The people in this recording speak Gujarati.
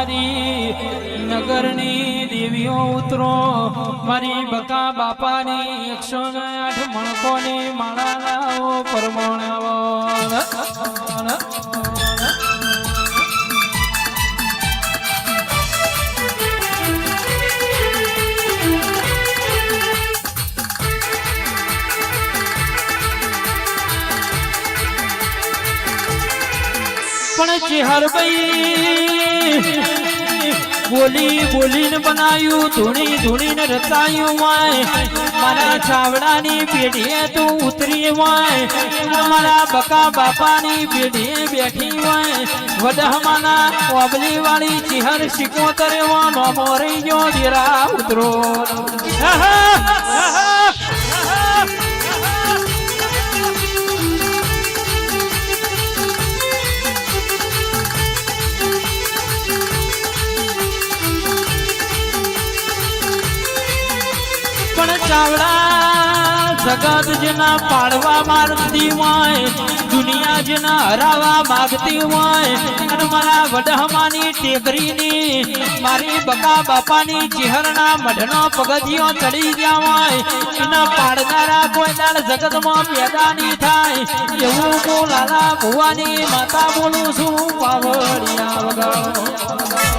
મારી નગરની દેવીઓ ઉતરો મારી બકા બાપાની 108 મણકોની માળા લાવો પરમાણાવો પણ ચેહરભાઈ બોલી બોલીને બનાવ્યું ધૂણી ધૂણીને રચાયું હોય મારા ચાવડાની પેઢીએ તું ઉતરી હોય મારા બકા બાપાની પેઢીએ બેઠી હોય વડહમાના ઓબલી વાળી ચેહર શિકોતર વાનો મોરી ગયો દેરા ઉતરો ચાવડા જગત જેના પાડવા મારતી હોય દુનિયા જેના હરાવા માગતી હોય અને મારા વડહમાની ટેકરીની મારી બકા બાપાની ચેહરના મઢનો પગથિયો ચડી ગયા હોય એના પાડનારા કોઈ દાડ જગતમાં પેદા નહીં થાય એવું હું લાલા ભુવાની માતા બોલું છું પાવડિયા વગર